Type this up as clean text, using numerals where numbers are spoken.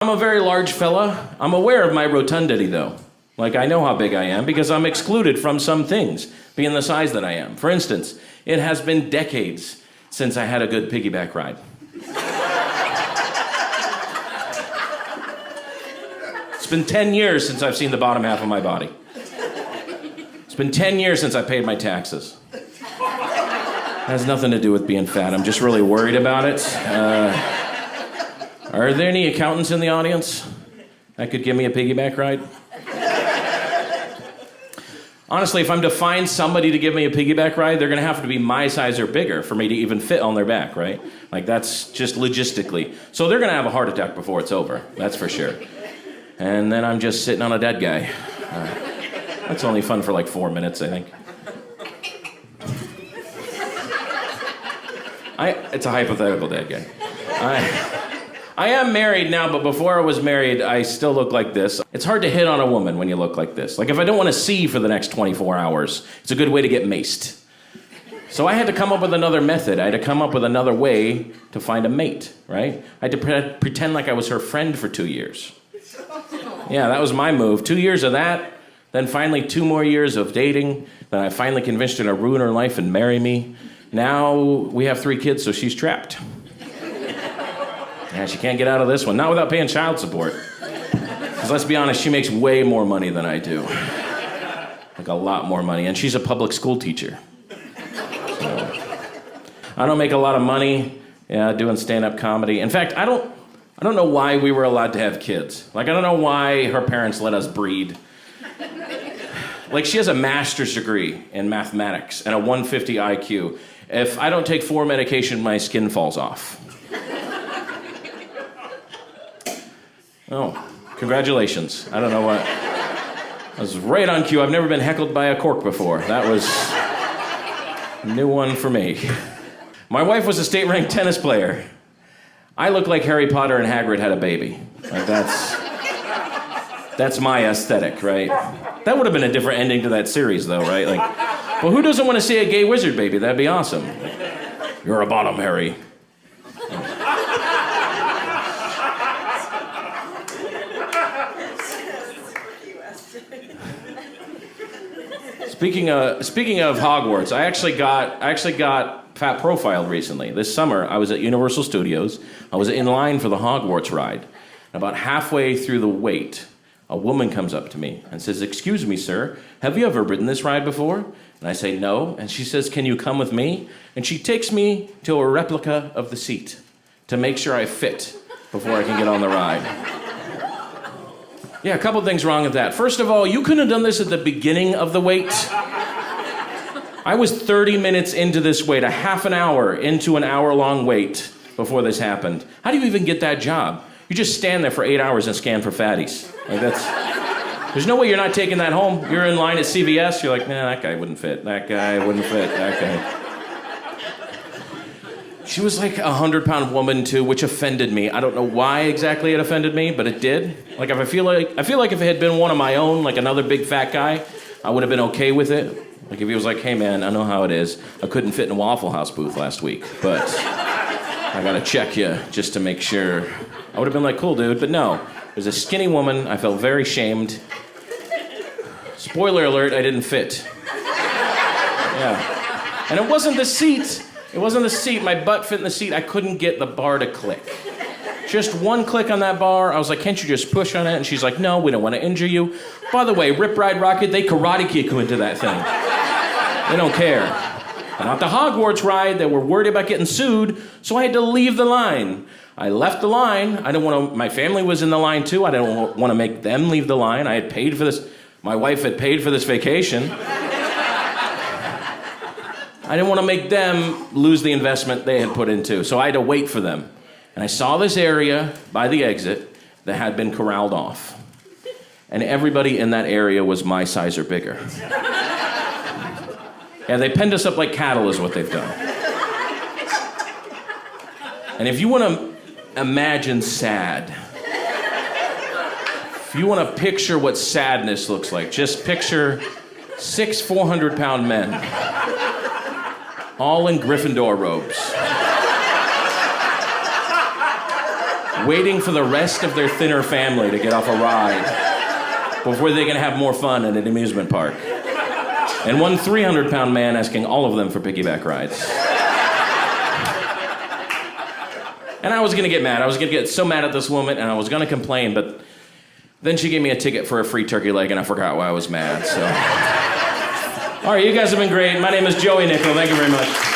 I'm a very large fella. I'm aware of my rotundity, though. Like, I know how big I am because I'm excluded from some things, being the size that I am. For instance, it has been decades since I had a good piggyback ride. It's been 10 years since I've seen the bottom half of my body. It's been 10 years since I paid my taxes. It has nothing to do with being fat. I'm just really worried about it. Are there any accountants in the audience that could give me a piggyback ride? Honestly, if I'm to find somebody to give me a piggyback ride, they're going to have to be my size or bigger for me to even fit on their back, right? Like, that's just logistically. So they're going to have a heart attack before it's over, that's for sure. And then I'm just sitting on a dead guy. That's only fun for like 4 minutes, I think. It's a hypothetical dead guy. I am married now, but before I was married, I still look like this. It's hard to hit on a woman when you look like this. Like, if I don't want to see for the next 24 hours, it's a good way to get maced. So I had to come up with another method. I had to come up with another way to find a mate, right? I had to pretend like I was her friend for 2 years. Yeah, that was my move. 2 years of that, then finally 2 more years of dating. Then I finally convinced her to ruin her life and marry me. Now we have 3 kids, so she's trapped. Yeah, she can't get out of this one. Not without paying child support. Because let's be honest, she makes way more money than I do. Like a lot more money. And she's a public school teacher. So, I don't make a lot of money doing stand-up comedy. In fact, I don't know why we were allowed to have kids. Like, I don't know why her parents let us breed. Like, she has a master's degree in mathematics and a 150 IQ. If I don't take 4 medication, my skin falls off. Oh, congratulations. I don't know what. I was right on cue. I've never been heckled by a cork before. That was a new one for me. My wife was a state-ranked tennis player. I look like Harry Potter and Hagrid had a baby. Like, that's my aesthetic, right? That would have been a different ending to that series, though, right? Like, well, who doesn't want to see a gay wizard baby? That'd be awesome. You're a bottom, Harry. Speaking of Hogwarts, I actually got fat profiled recently. This summer, I was at Universal Studios. I was in line for the Hogwarts ride. About halfway through the wait, a woman comes up to me and says, "Excuse me, sir, have you ever ridden this ride before?" And I say, "No." And she says, "Can you come with me?" And she takes me to a replica of the seat to make sure I fit before I can get on the ride. Yeah, a couple things wrong with that. First of all, you couldn't have done this at the beginning of the wait. I was 30 minutes into this wait, a half an hour into an hour-long wait before this happened. How do you even get that job? You just stand there for 8 hours and scan for fatties. Like, there's no way you're not taking that home. You're in line at CVS, you're like, nah, that guy wouldn't fit. That guy wouldn't fit. That guy. She was like a 100-pound woman too, which offended me. I don't know why exactly it offended me, but it did. Like, I feel like if it had been one of my own, like another big fat guy, I would have been okay with it. Like, if he was like, "Hey man, I know how it is. I couldn't fit in a Waffle House booth last week, but I gotta check you just to make sure." I would have been like, "Cool, dude." But no, it was a skinny woman. I felt very shamed. Spoiler alert, I didn't fit. Yeah. And it wasn't the seat. It wasn't the seat. My butt fit in the seat. I couldn't get the bar to click. Just one click on that bar. I was like, "Can't you just push on it?" And she's like, "No, we don't want to injure you." By the way, Rip Ride Rocket, they karate kick you into that thing. They don't care. But not the Hogwarts ride. They were worried about getting sued, so I had to leave the line. I left the line. I didn't want to. My family was in the line too. I didn't want to make them leave the line. I had paid for this. My wife had paid for this vacation. I didn't want to make them lose the investment they had put into, so I had to wait for them. And I saw this area by the exit that had been corralled off. And everybody in that area was my size or bigger. Yeah, they penned us up like cattle is what they've done. And if you want to imagine sad, if you want to picture what sadness looks like, just picture 6 400-pound men, all in Gryffindor robes, waiting for the rest of their thinner family to get off a ride before they can have more fun at an amusement park. And one 300-pound man asking all of them for piggyback rides. And I was gonna get mad. I was gonna get so mad at this woman, and I was gonna complain, but then she gave me a ticket for a free turkey leg, and I forgot why I was mad, so. All right, you guys have been great. My name is Joey Nickel. Thank you very much.